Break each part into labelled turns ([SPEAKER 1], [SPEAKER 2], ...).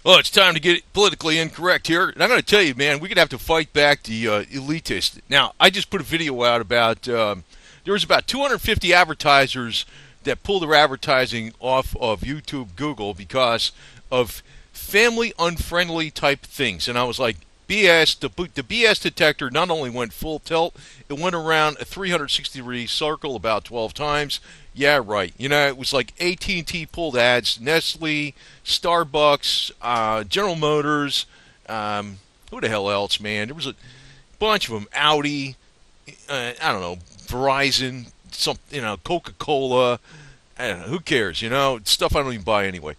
[SPEAKER 1] Well, it's time to get politically incorrect here. And I'm going to tell you, man, we're going to have to fight back the elitist. Now, I just put a video out about there was about 250 advertisers that pulled their advertising off of YouTube, Google because of family unfriendly type things. And I was like, BS, the BS detector not only went full tilt, it went around a 360-degree circle about 12 times. Yeah, right. You know, it was like AT&T pulled ads, Nestle, Starbucks, General Motors, who the hell else, man? There was a bunch of them. Audi, I don't know, Verizon, Coca-Cola. I don't know, who cares, stuff I don't even buy anyway.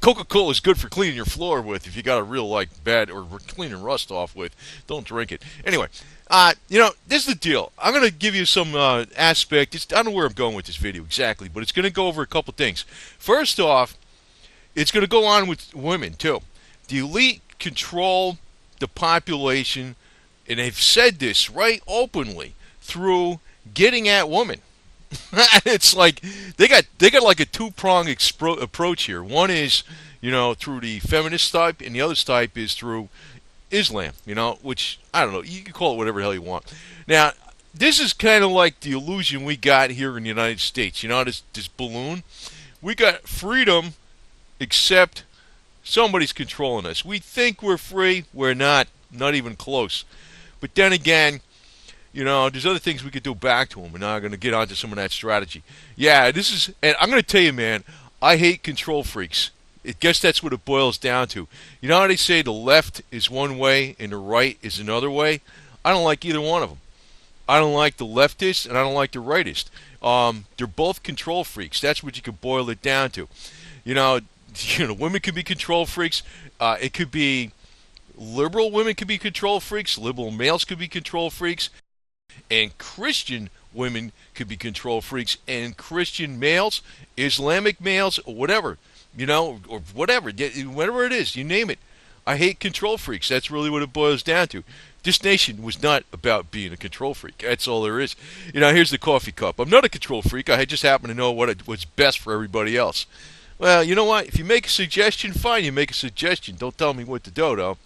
[SPEAKER 1] Coca-Cola is good for cleaning your floor with if you got a real, bad, or cleaning rust off with. Don't drink it. Anyway, this is the deal. I'm going to give you some aspect. I don't know where I'm going with this video exactly, but it's going to go over a couple things. First off, it's going to go on with women, too. The elite control the population, and they've said this right openly, through getting at women. It's like they got like a two-pronged approach here. One is, through the feminist type, and the other type is through Islam, which, I don't know, you can call it whatever the hell you want. Now, this is kind of like the illusion we got here in the United States. This balloon. We got freedom, except somebody's controlling us. We think we're free. We're not even close. But then again, there's other things we could do back to them, and now I'm going to get onto some of that strategy. Yeah, and I'm going to tell you, man, I hate control freaks. I guess that's what it boils down to. You know how they say the left is one way and the right is another way? I don't like either one of them. I don't like the leftist, and I don't like the rightist. They're both control freaks. That's what you can boil it down to. Women could be control freaks. It could be liberal women could be control freaks. Liberal males could be control freaks. And Christian women could be control freaks, and Christian males, Islamic males, or whatever, or whatever it is, you name it. I hate control freaks. That's really what it boils down to. This nation was not about being a control freak. That's all there is. Here's the coffee cup. I'm not a control freak. I just happen to know what's best for everybody else. Well, you know what? If you make a suggestion, fine, you make a suggestion. Don't tell me what to do, though.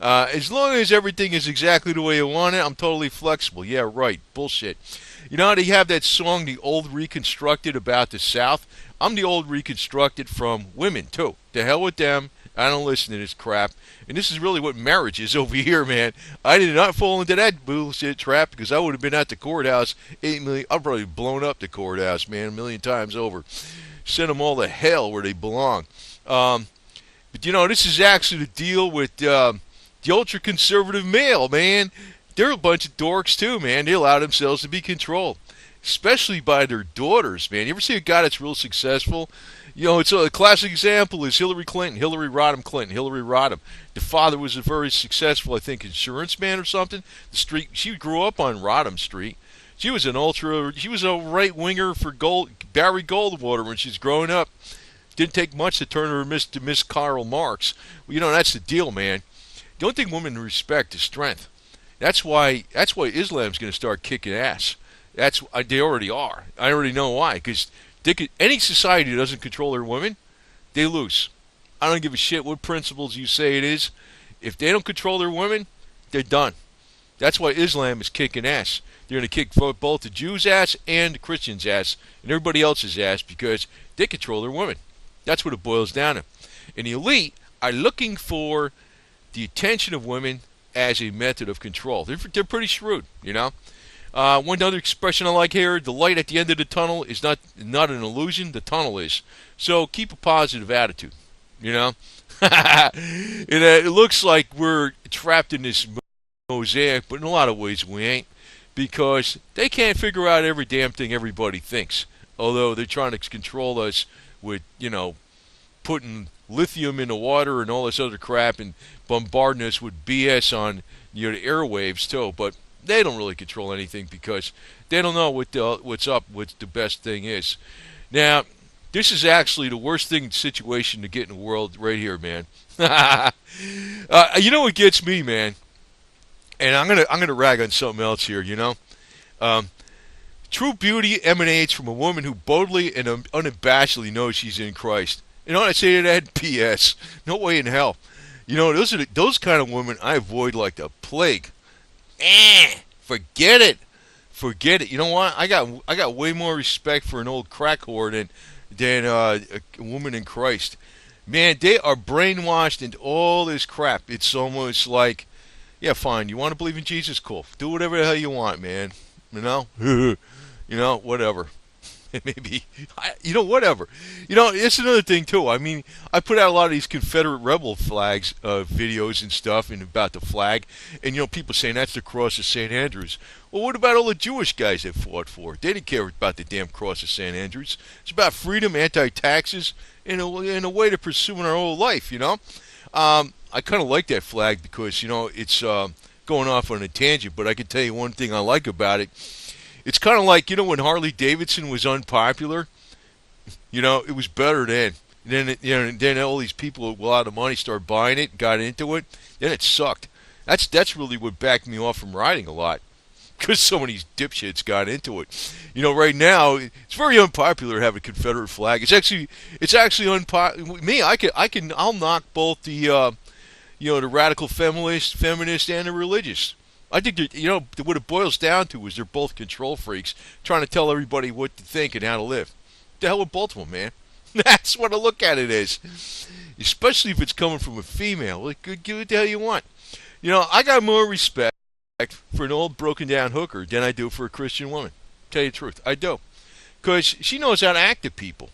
[SPEAKER 1] As long as everything is exactly the way you want it, I'm totally flexible. Yeah, right. Bullshit. You know how they have that song, The Old Reconstructed, about the South? I'm the old Reconstructed from women, too. To hell with them. I don't listen to this crap. And this is really what marriage is over here, man. I did not fall into that bullshit trap because I would have been at the courthouse 8 million. I've probably blown up the courthouse, man, 1,000,000 times over. Send them all to hell where they belong. But this is actually the deal with the ultra-conservative male, man. They're a bunch of dorks too, man. They allow themselves to be controlled, especially by their daughters, man. You ever see a guy that's real successful? It's a classic example is Hillary Clinton, Hillary Rodham Clinton, Hillary Rodham. The father was a very successful, I think, insurance man or something. She grew up on Rodham Street. She was a right winger for Barry Goldwater when she's growing up. Didn't take much to turn her to Miss Karl Marx. Well, that's the deal, man. The only thing women respect is strength. That's why Islam's going to start kicking ass. They already are. I already know why. Because any society that doesn't control their women, they lose. I don't give a shit what principles you say it is. If they don't control their women, they're done. That's why Islam is kicking ass. They're going to kick both the Jews' ass and the Christians' ass and everybody else's ass because they control their women. That's what it boils down to. And the elite are looking for the attention of women as a method of control. They're pretty shrewd, One other expression I like here, the light at the end of the tunnel is not an illusion, the tunnel is. So keep a positive attitude, It looks like we're trapped in this mosaic, but in a lot of ways we ain't. Because they can't figure out every damn thing everybody thinks. Although they're trying to control us with, putting lithium in the water and all this other crap and bombarding us with BS on the airwaves too. But they don't really control anything because they don't know what's up, what the best thing is. Now, this is actually the worst situation to get in the world right here, man. You know what gets me, man? And I'm gonna rag on something else here, True beauty emanates from a woman who boldly and unabashedly knows she's in Christ. You know what I say to that? P.S. No way in hell. You know, those kind of women I avoid like the plague. Forget it. Forget it. You know what? I got way more respect for an old crack whore than a woman in Christ. Man, they are brainwashed into all this crap. It's almost like, yeah, fine. You want to believe in Jesus? Cool. Do whatever the hell you want, man. You know, you know, whatever. Maybe, whatever. You know, it's another thing too. I mean, I put out a lot of these Confederate rebel flags, videos and stuff, and about the flag, and you know, people saying that's the cross of St. Andrews. Well, what about all the Jewish guys that fought for it? They didn't care about the damn cross of St. Andrews. It's about freedom, anti-taxes, in a way to pursuing our whole life. You know, I kind of like that flag because you know it's going off on a tangent, but I can tell you one thing I like about it. It's kind of like, you know, when Harley Davidson was unpopular, you know, it was better then. Then all these people with a lot of money started buying it, got into it. Then it sucked. That's really what backed me off from riding a lot, because so many dipshits got into it. You know, right now it's very unpopular to have a Confederate flag. It's actually unpopular. Me, I'll knock both the the radical feminist and the religious. I think that, you know, what it boils down to is they're both control freaks trying to tell everybody what to think and how to live. The hell with both of them, man. That's what I look at it as. Especially if it's coming from a female. Like, do what the hell you want. You know, I got more respect for an old broken down hooker than I do for a Christian woman. Tell you the truth, I do. Because she knows how to act to people.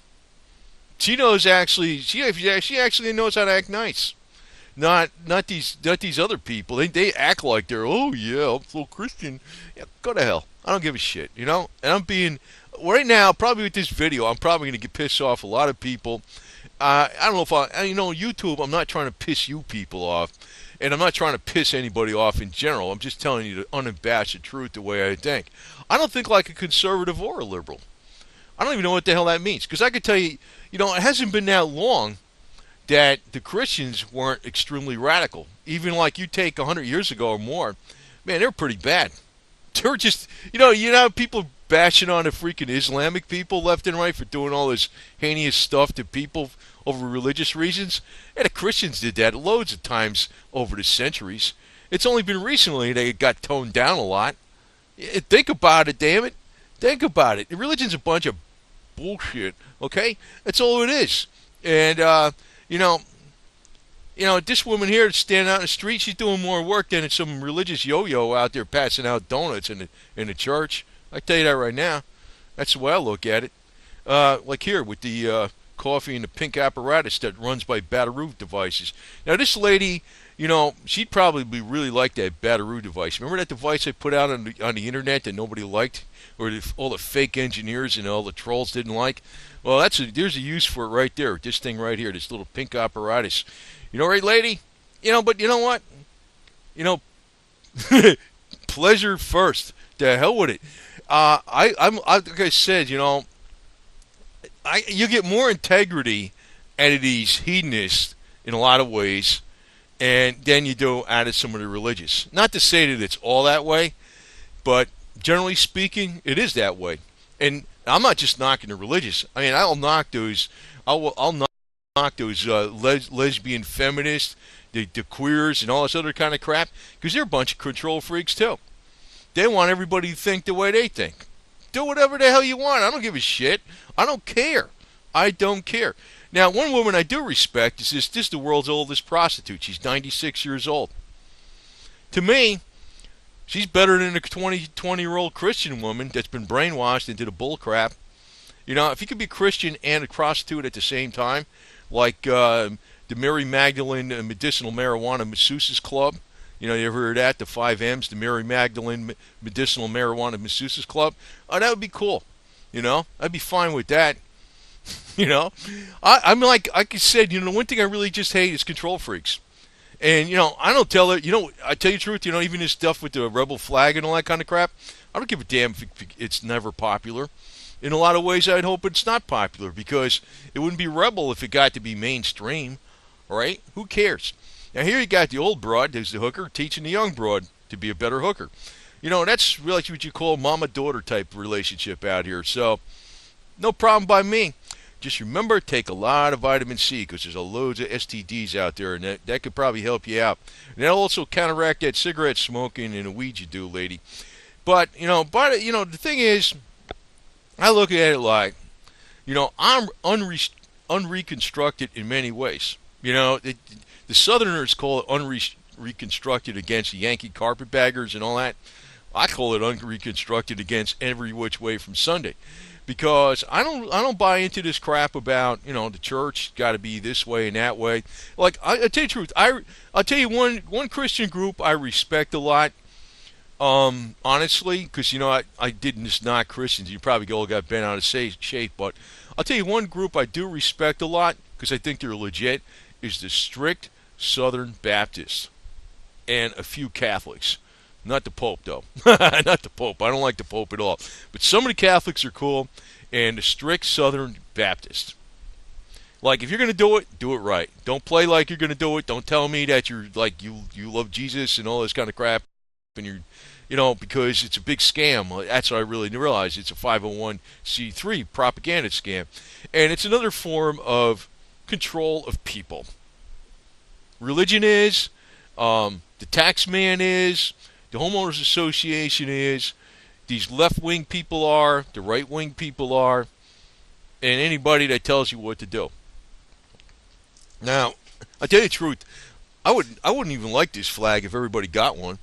[SPEAKER 1] She actually knows how to act nice. Not these other people. They act like they're, oh yeah, I'm so Christian. Yeah, go to hell. I don't give a shit, you know. And I'm being right now, probably with this video, I'm probably going to get pissed off a lot of people. I don't know if YouTube. I'm not trying to piss you people off, and I'm not trying to piss anybody off in general. I'm just telling you the unabashed truth, the way I think. I don't think like a conservative or a liberal. I don't even know what the hell that means, because I could tell you, you know, it hasn't been that long that the Christians weren't extremely radical. Even like you take 100 years ago or more, man, they were pretty bad. They were just, people bashing on the freaking Islamic people left and right for doing all this heinous stuff to people over religious reasons. And the Christians did that loads of times over the centuries. It's only been recently they got toned down a lot. Think about it, damn it. Think about it. Religion's a bunch of bullshit, okay? That's all it is. And, this woman here standing out in the street, she's doing more work than some religious yo-yo out there passing out donuts in the church. I tell you that right now. That's the way I look at it. Like here with the coffee and the pink apparatus that runs by Bataroo devices. Now this lady, she'd probably really like that Bataroo device. Remember that device I put out on the internet that nobody liked, or all the fake engineers and all the trolls didn't like? Well, there's a use for it right there. This thing right here, this little pink apparatus. You know, right, lady? But you know what? Pleasure first. The hell with it. I'm like I said, you get more integrity out of these hedonists in a lot of ways, and then you do out of some of the religious. Not to say that it's all that way, but generally speaking, it is that way. And I'm not just knocking the religious. I mean, I'll knock those. I'll knock those lesbian feminists, the queers, and all this other kind of crap, because they're a bunch of control freaks too. They want everybody to think the way they think. Do whatever the hell you want. I don't give a shit. I don't care. I don't care. Now, one woman I do respect is this the world's oldest prostitute. She's 96 years old. To me, she's better than a 20-year-old Christian woman that's been brainwashed into the bull crap. If you could be Christian and a prostitute at the same time, like the Mary Magdalene Medicinal Marijuana Masseuses Club. You ever heard of that? The 5 M's, the Mary Magdalene Medicinal Marijuana Masseuses Club. Oh, that would be cool. I'd be fine with that. I'm like I said, the one thing I really just hate is control freaks. And, I don't tell her, I tell you the truth, even this stuff with the rebel flag and all that kind of crap, I don't give a damn if it's never popular. In a lot of ways, I'd hope it's not popular, because it wouldn't be rebel if it got to be mainstream, right? Who cares? Now, here you got the old broad, there's the hooker, teaching the young broad to be a better hooker. That's really what you call mama-daughter type relationship out here. So, no problem by me. Just remember, take a lot of vitamin C because there's a loads of STDs out there, and that could probably help you out. And that'll also counteract that cigarette smoking and the weed you do, lady. But the thing is, I look at it like, I'm unreconstructed in many ways. The Southerners call it unreconstructed against the Yankee carpetbaggers and all that. I call it unreconstructed against every which way from Sunday, because I don't buy into this crap about the church got to be this way and that way. Like I tell you the truth, I'll tell you one Christian group I respect a lot. Honestly, because I didn't just not Christians. You probably all got bent out of shape, but I'll tell you one group I do respect a lot because I think they're legit is the strict Southern Baptists and a few Catholics. Not the Pope, though. Not the Pope. I don't like the Pope at all. But some of the Catholics are cool, and the strict Southern Baptists. Like, if you're going to do it right. Don't play like you're going to do it. Don't tell me that you're like you love Jesus and all this kind of crap, and because it's a big scam. That's what I really realized. It's a 501c3 propaganda scam, and it's another form of control of people. Religion is, the tax man is, the homeowners association is, these left-wing people are, the right-wing people are, and anybody that tells you what to do. Now, I tell you the truth, I wouldn't even like this flag if everybody got one.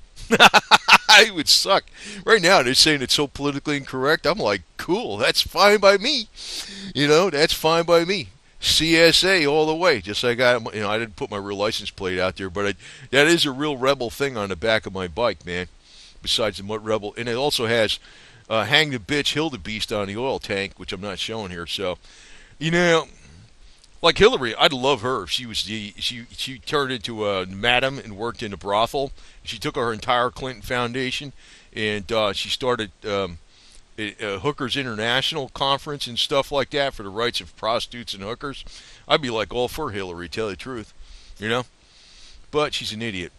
[SPEAKER 1] It would suck. Right now, they're saying it's so politically incorrect. I'm like, cool, that's fine by me. That's fine by me. CSA all the way. Just like I didn't put my real license plate out there, but that is a real rebel thing on the back of my bike, man. Besides the Mud Rebel, and it also has "Hang the Bitch, Hill the Beast" on the oil tank, which I'm not showing here. So, like Hillary, I'd love her. She turned into a madam and worked in a brothel. She took her entire Clinton Foundation, and she started a Hookers International conference and stuff like that for the rights of prostitutes and hookers. I'd be like all for Hillary, tell you the truth, But she's an idiot.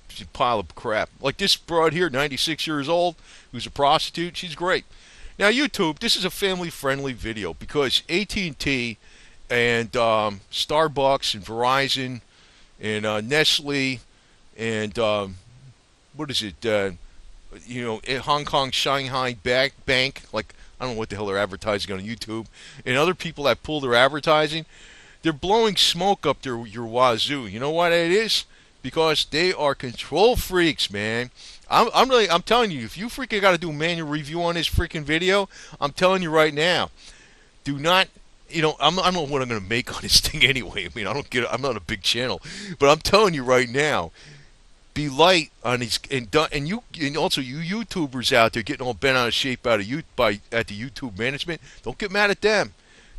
[SPEAKER 1] She's a pile of crap. Like this broad here, 96 years old, who's a prostitute. She's great. Now YouTube, this is a family-friendly video because AT&T and Starbucks and Verizon and Nestle and what is it? Hong Kong Shanghai Bank. Like I don't know what the hell they're advertising on YouTube, and other people that pull their advertising, they're blowing smoke up your wazoo. You know why that is? Because they are control freaks, man. I'm telling you, if you freaking got to do a manual review on this freaking video, I'm telling you right now, do not. I don't know what I'm going to make on this thing anyway. I mean, I'm not a big channel, but I'm telling you right now, be light on these and also you YouTubers out there getting all bent out of shape at the YouTube management. Don't get mad at them.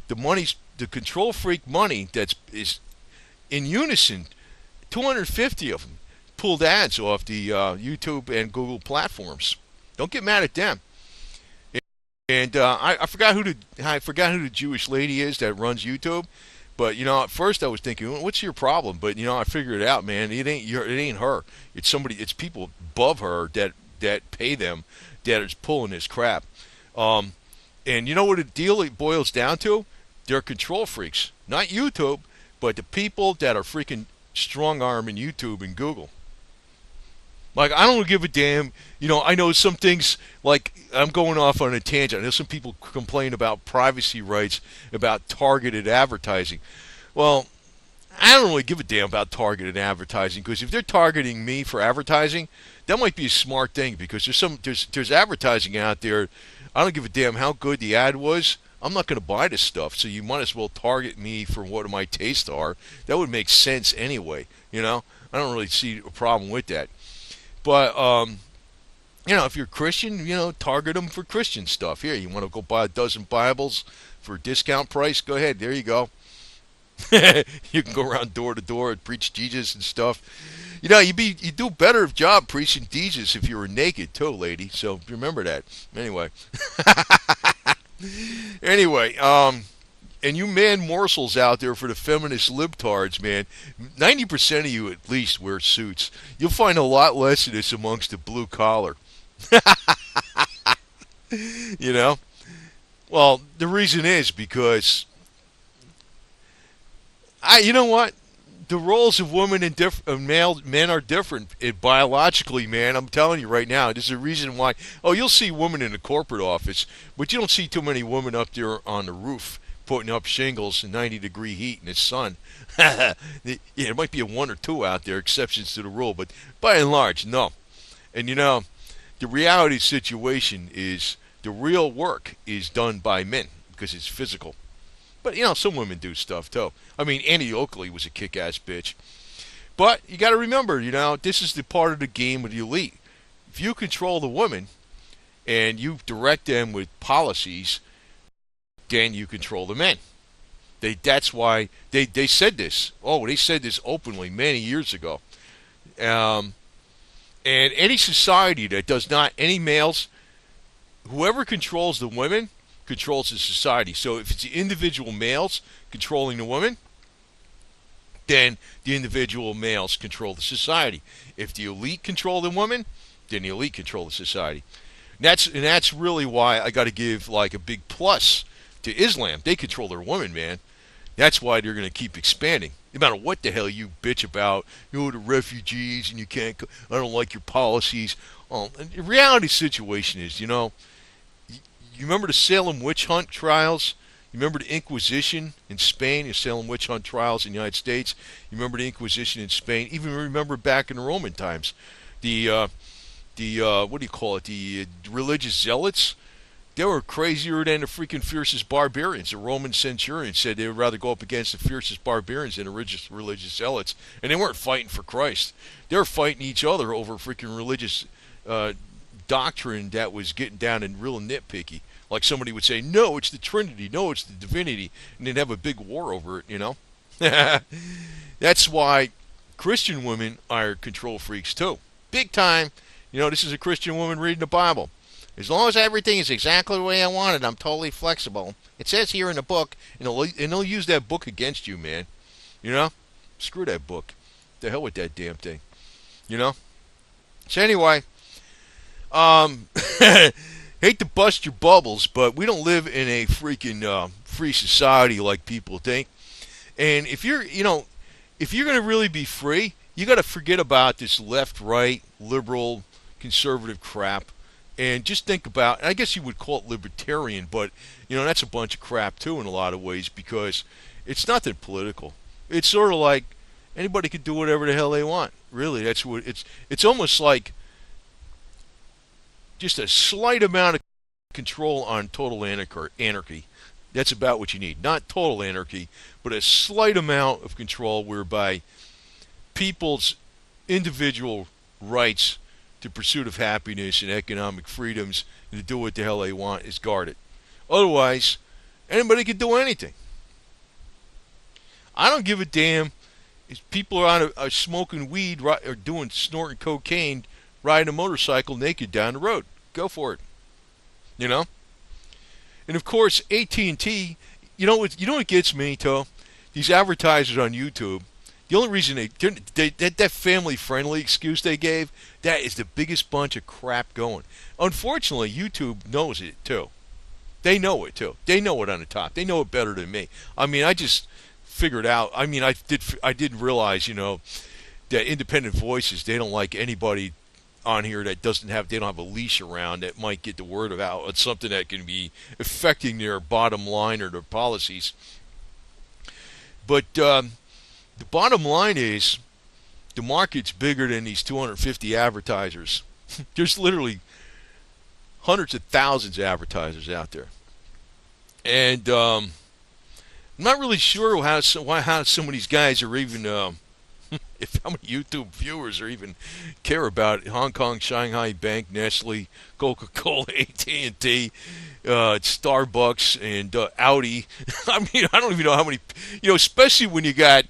[SPEAKER 1] The control freak money is in unison. 250 of them pulled ads off the YouTube and Google platforms. Don't get mad at them. And I forgot who the Jewish lady is that runs YouTube. But at first I was thinking, well, what's your problem? But I figured it out, man. It ain't her. It's somebody. It's people above her that pay them that is pulling this crap. And you know what it boils down to? They're control freaks, not YouTube, but the people that are freaking strong-arming YouTube and Google. Like, I don't give a damn. I know some things, like, I'm going off on a tangent. I know some people complain about privacy rights, about targeted advertising. Well, I don't really give a damn about targeted advertising, because if they're targeting me for advertising, that might be a smart thing, because there's advertising out there. I don't give a damn how good the ad was. I'm not going to buy this stuff, so you might as well target me for what my tastes are. That would make sense anyway, I don't really see a problem with that. But, if you're Christian, target them for Christian stuff. Here, you want to go buy a dozen Bibles for a discount price? Go ahead. There you go. You can go around door to door and preach Jesus and stuff. You do better job preaching Jesus if you were naked too, lady. So remember that. Anyway. And you man morsels out there for the feminist libtards, man, 90% of you at least wear suits. You'll find a lot less of this amongst the blue collar. Well, the reason is because You know what? The roles of women and men are different biologically, man. I'm telling you right now. There's a reason why. Oh, you'll see women in the corporate office, but you don't see too many women up there on the roof putting up shingles in 90-degree heat in the sun. Yeah, there might be a one or two out there, exceptions to the rule, but by and large, no. And the reality situation is the real work is done by men because it's physical. But some women do stuff too. I mean, Annie Oakley was a kick-ass bitch. But you got to remember, this is the part of the game of the elite. If you control the women and you direct them with policies, then you control the men. That's why they said this. Oh, they said this openly many years ago. And any society that does not, any males, whoever controls the women controls the society. So if it's the individual males controlling the women, then the individual males control the society. If the elite control the women, then the elite control the society. And that's really why I got to give like a big plus to Islam. They control their women, man. That's why they're going to keep expanding. No matter what the hell you bitch about, the refugees and you can't, I don't like your policies. And the reality situation is, you remember the Salem witch hunt trials? You remember the Inquisition in Spain, the Salem witch hunt trials in the United States? You remember the Inquisition in Spain? Even remember back in the Roman times, the what do you call it? The religious zealots. They were crazier than the freaking fiercest barbarians. The Roman centurions said they would rather go up against the fiercest barbarians than the religious zealots. And they weren't fighting for Christ. They were fighting each other over freaking religious doctrine that was getting down and real nitpicky. Like somebody would say, no, it's the Trinity. No, it's the divinity. And they'd have a big war over it, That's why Christian women are control freaks too. Big time. This is a Christian woman reading the Bible. As long as everything is exactly the way I want it, I'm totally flexible. It says here in the book, and they'll use that book against you, man. Screw that book. The hell with that damn thing. So anyway, hate to bust your bubbles, but we don't live in a freaking free society like people think. And if you're going to really be free, you got to forget about this left, right, liberal, conservative crap. And just think about, I guess you would call it libertarian, but, that's a bunch of crap, too, in a lot of ways, because it's nothing political. It's sort of like anybody can do whatever the hell they want. Really, that's what it's almost like just a slight amount of control on total anarchy. That's about what you need. Not total anarchy, but a slight amount of control whereby people's individual rights to pursuit of happiness and economic freedoms and to do what the hell they want is guarded. Otherwise, anybody can do anything. I don't give a damn if people are smoking weed or snorting cocaine, riding a motorcycle naked down the road. Go for it. And of course, AT&T. What gets me, Toe? These advertisers on YouTube. The only reason that family-friendly excuse they gave, that is the biggest bunch of crap going. Unfortunately, YouTube knows it, too. They know it, too. They know it on the top. They know it better than me. I mean, I just figured out, I didn't realize, that independent voices, they don't like anybody on here that they don't have a leash around that might get the word out. It's something that can be affecting their bottom line or their policies. But, the bottom line is the market's bigger than these 250 advertisers. There's literally hundreds of thousands of advertisers out there. And I'm not really sure how some of these guys are even, if how many YouTube viewers are even care about Hong Kong, Shanghai Bank, Nestle, Coca-Cola, AT&T, Starbucks, and Audi. I mean, I don't even know how many, especially when you got,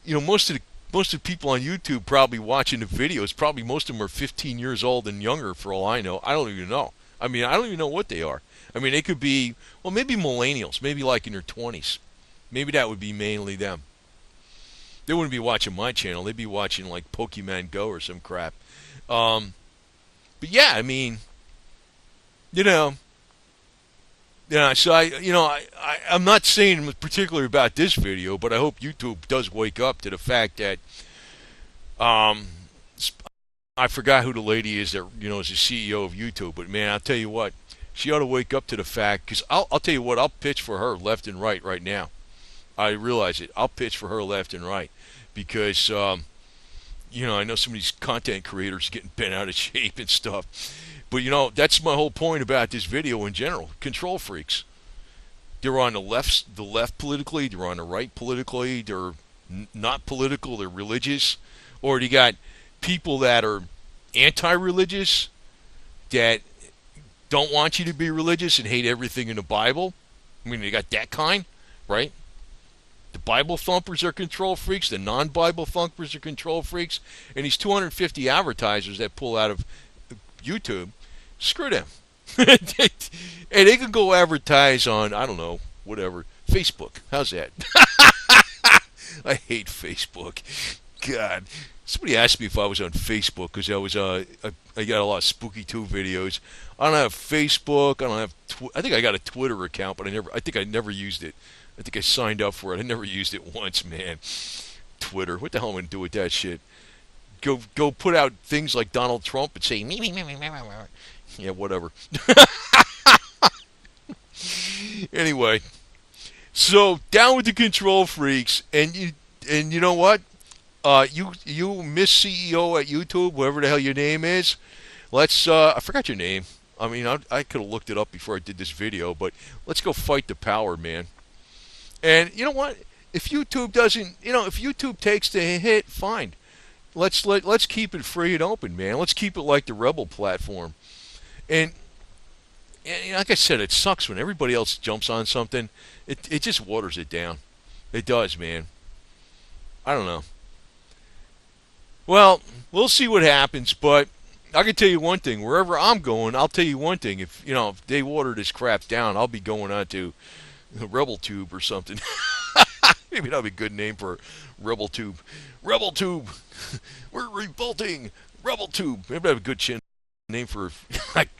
[SPEAKER 1] most of the people on YouTube probably watching the videos, probably most of them are 15 years old and younger for all I know. I don't even know. I mean, I don't even know what they are. I mean, they could be, maybe millennials, maybe like in their 20s. Maybe that would be mainly them. They wouldn't be watching my channel. They'd be watching like Pokemon Go or some crap. But yeah, I mean, Yeah, so I'm not saying particularly about this video, but I hope YouTube does wake up to the fact that um, I forgot who the lady is that is the CEO of YouTube, but man, I'll tell you what, she ought to wake up to the fact because I'll tell you what, I'll pitch for her left and right now. I realize it. I'll pitch for her left and right because I know some of these content creators getting bent out of shape and stuff. But that's my whole point about this video in general. Control freaks. They're on the left politically. They're on the right politically. They're not political. They're religious. Or you got people that are anti-religious that don't want you to be religious and hate everything in the Bible. I mean, they got that kind, right? The Bible thumpers are control freaks. The non-Bible thumpers are control freaks. And these 250 advertisers that pull out of YouTube, screw them. And they can go advertise on, I don't know, whatever, Facebook. How's that? I hate Facebook. God. Somebody asked me if I was on Facebook because I got a lot of Spooky 2 videos. I don't have Facebook. I don't have. I think I got a Twitter account, but I think I never used it. I think I signed up for it. I never used it once, man. Twitter. What the hell am I gonna do with that shit? Go put out things like Donald Trump and say me. Yeah, whatever. Anyway, so down with the control freaks, and you know what? You Miss CEO at YouTube, whatever the hell your name is. Let's. I forgot your name. I mean, I could have looked it up before I did this video, but let's go fight the power, man. And you know what? If YouTube doesn't, if YouTube takes the hit, fine. Let's keep it free and open, man. Let's keep it like the Rebel platform. And like I said, it sucks when everybody else jumps on something. It just waters it down. It does, man. I don't know. Well, we'll see what happens, but I can tell you one thing. Wherever I'm going, I'll tell you one thing. If they water this crap down, I'll be going on to RebelTube or something. Maybe that'll be a good name for RebelTube. RebelTube. We're revolting. RebelTube. Maybe that'll have a good name for.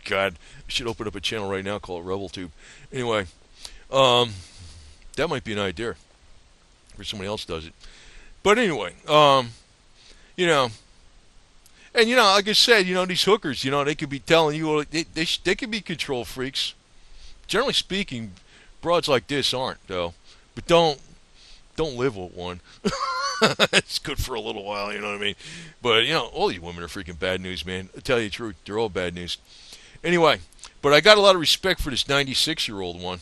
[SPEAKER 1] God, I should open up a channel right now called RebelTube. Anyway, that might be an idea. Or somebody else does it. But anyway, you know, and like I said, these hookers, they could be telling you, they could be control freaks. Generally speaking, broads like this aren't though. But don't live with one. It's good for a little while, you know what I mean? But all these women are freaking bad news, man. I tell you the truth, they're all bad news. Anyway, but I got a lot of respect for this 96-year-old one.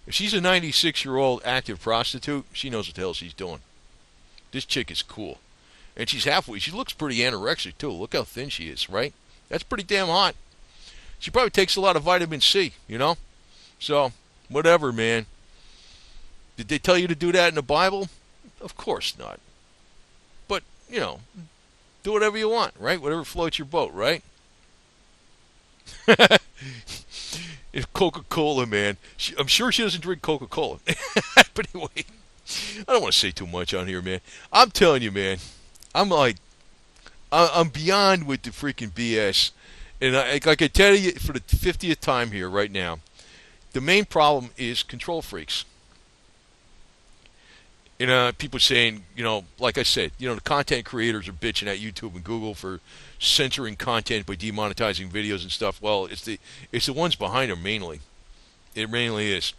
[SPEAKER 1] If she's a 96-year-old active prostitute, she knows what the hell she's doing. This chick is cool. And she's halfway. She looks pretty anorexic, too. Look how thin she is, right? That's pretty damn hot. She probably takes a lot of vitamin C, So, whatever, man. Did they tell you to do that in the Bible? Of course not. But, do whatever you want, right? Whatever floats your boat, right? If Coca-Cola, man. I'm sure she doesn't drink Coca-Cola. But anyway, I don't want to say too much on here, man. I'm telling you, man. I'm beyond with the freaking BS. And I can tell you for the 50th time here right now, the main problem is control freaks. People saying, like I said, the content creators are bitching at YouTube and Google for censoring content by demonetizing videos and stuff. Well, it's the ones behind them mainly. It mainly is.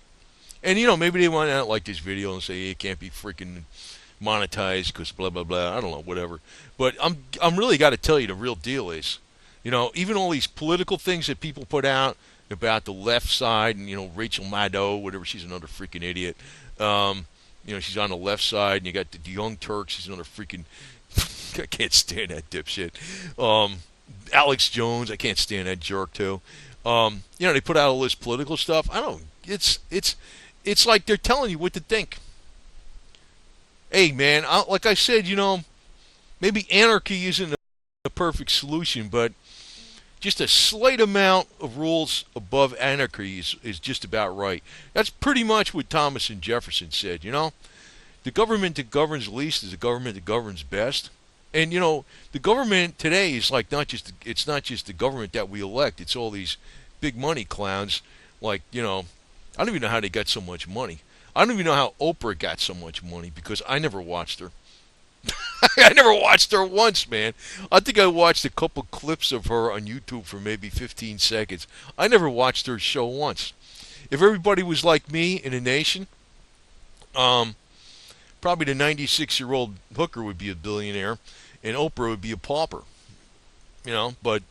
[SPEAKER 1] And maybe they want to like this video and say, hey, it can't be freaking monetized because blah blah blah. I don't know, whatever. But I'm really got to tell you the real deal is, even all these political things that people put out about the left side and Rachel Maddow, whatever, she's another freaking idiot. She's on the left side, and you got the Young Turks. She's another freaking. I can't stand that dipshit. Alex Jones, I can't stand that jerk too. They put out all this political stuff. I don't. It's like they're telling you what to think. Hey, man, like I said, maybe anarchy isn't a perfect solution, but just a slight amount of rules above anarchy is just about right. That's pretty much what Thomas and Jefferson said, The government that governs least is the government that governs best. And, the government today is like it's not just the government that we elect. It's all these big money clowns like, I don't even know how they got so much money. I don't even know how Oprah got so much money because I never watched her. I never watched her once, man. I think I watched a couple clips of her on YouTube for maybe 15 seconds. I never watched her show once. If everybody was like me in a nation, um, probably the 96-year-old hooker would be a billionaire, and Oprah would be a pauper. But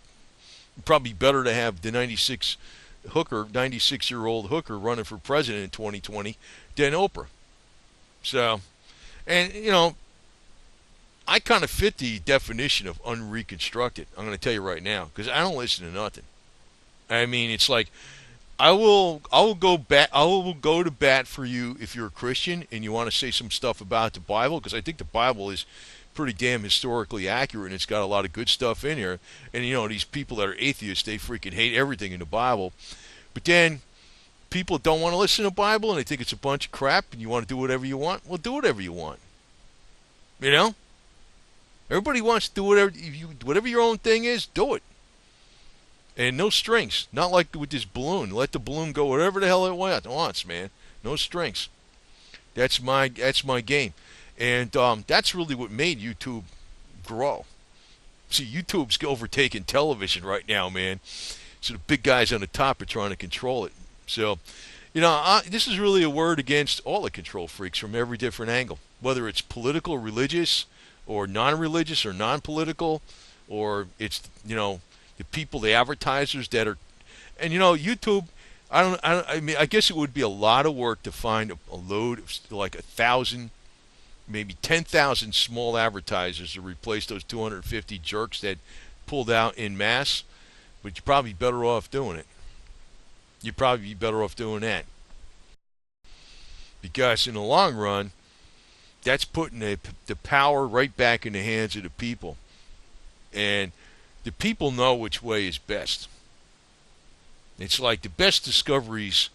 [SPEAKER 1] probably better to have the 96-year-old hooker running for president in 2020 than Oprah. So, and I kind of fit the definition of unreconstructed. I'm going to tell you right now because I don't listen to nothing. I mean, it's like I will go to bat for you if you're a Christian and you want to say some stuff about the Bible because I think the Bible is pretty damn historically accurate and it's got a lot of good stuff in here. And these people that are atheists, they freaking hate everything in the Bible. But then people don't want to listen to the Bible and they think it's a bunch of crap and you want to do whatever you want. Well, do whatever you want. You know? Everybody wants to do whatever your own thing is, do it. And no strings. Not like with this balloon. Let the balloon go whatever the hell it wants, man. No strings. That's my game. And that's really what made YouTube grow. See, YouTube's overtaking television right now, man. So the big guys on the top are trying to control it. So, this is really a word against all the control freaks from every different angle. Whether it's political, religious, or non-religious, or non-political, or it's, the people, the advertisers that are, and YouTube. I mean, I guess it would be a lot of work to find a load of like 1,000, maybe 10,000 small advertisers to replace those 250 jerks that pulled out in mass. But you're probably better off doing it. You'd probably be better off doing that because in the long run, that's putting the power right back in the hands of the people, and the people know which way is best. It's like the best discoveries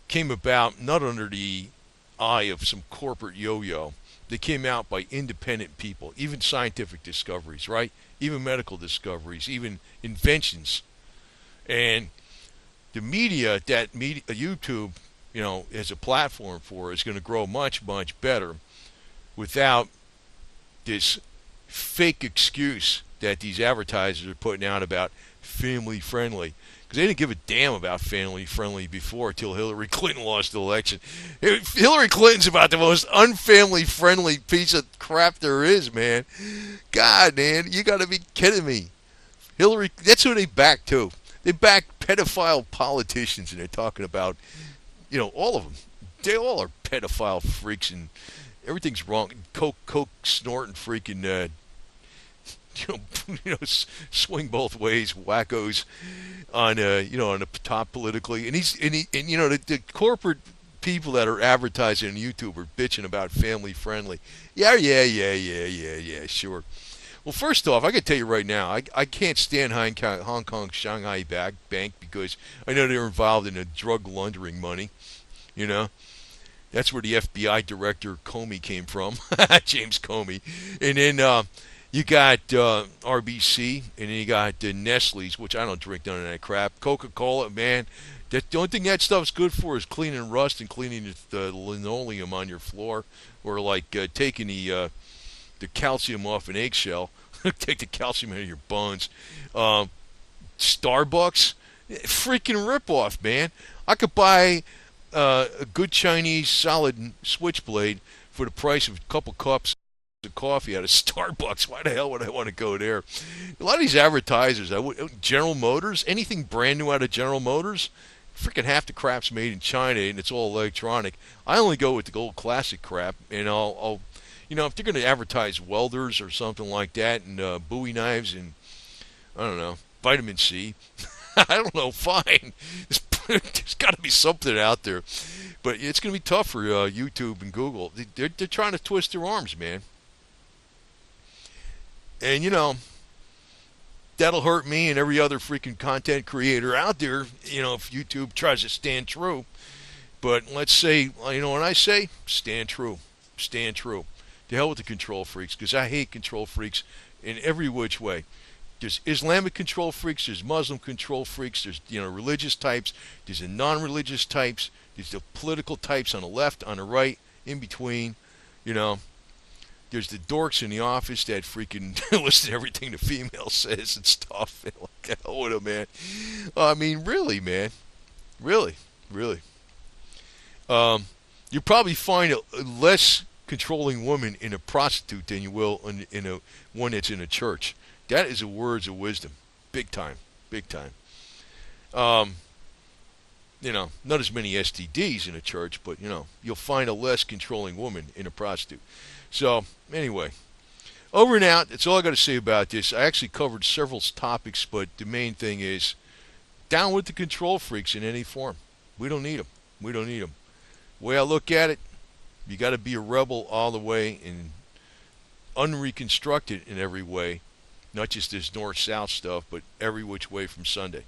[SPEAKER 1] came about not under the eye of some corporate yo-yo. They came out by independent people, even scientific discoveries, right? Even medical discoveries, even inventions. And the media, YouTube, as a platform for is going to grow much, much better without this fake excuse that these advertisers are putting out about family friendly. Because they didn't give a damn about family friendly before until Hillary Clinton lost the election. Hillary Clinton's about the most unfamily friendly piece of crap there is, man. God, man, you got to be kidding me. Hillary, that's who they back too. They back pedophile politicians, and they're talking about, all of them. They all are pedophile freaks, and everything's wrong. Coke snorting freaking, swing both ways, wackos on on the top politically, and the corporate people that are advertising on YouTube are bitching about family friendly. Yeah, sure. Well, first off, I can tell you right now, I can't stand Hong Kong Shanghai Bank because I know they're involved in a drug laundering money. That's where the FBI director Comey came from, James Comey. And then you got RBC, and then you got Nestle's, which I don't drink none of that crap. Coca-Cola, man, the only thing that stuff's good for is cleaning rust and cleaning the linoleum on your floor, or like taking the calcium off an eggshell. Take the calcium out of your bones. Starbucks, freaking ripoff, man. I could buy a good Chinese solid switchblade for the price of a couple cups of coffee out of Starbucks. Why the hell would I want to go there? A lot of these advertisers, General Motors, anything brand new out of General Motors, freaking half the crap's made in China and it's all electronic. I only go with the old classic crap, and I'll if they're going to advertise welders or something like that, and Bowie knives and, I don't know, vitamin C, I don't know, fine. There's got to be something out there. But it's going to be tough for YouTube and Google. They're trying to twist their arms, man. And, that'll hurt me and every other freaking content creator out there, if YouTube tries to stand true. But let's say, when I say, stand true. Stand true. To hell with the control freaks, because I hate control freaks in every which way. There's Islamic control freaks, there's Muslim control freaks, there's religious types, there's the non-religious types, there's the political types on the left, on the right, in between. You know, there's the dorks in the office that freaking listen to everything the female says and stuff. And like, hell with them, man. I mean, really, man, really, really. You probably find a less controlling woman in a prostitute than you will in a one that's in a church. That is a words of wisdom, big time, big time. Not as many STDs in a church, but you'll find a less controlling woman in a prostitute. So anyway, over and out. That's all I got to say about this. I actually covered several topics, but the main thing is down with the control freaks in any form. We don't need them. We don't need them. The way I look at it, you got to be a rebel all the way and unreconstructed in every way. Not just this north-south stuff, but every which way from Sunday.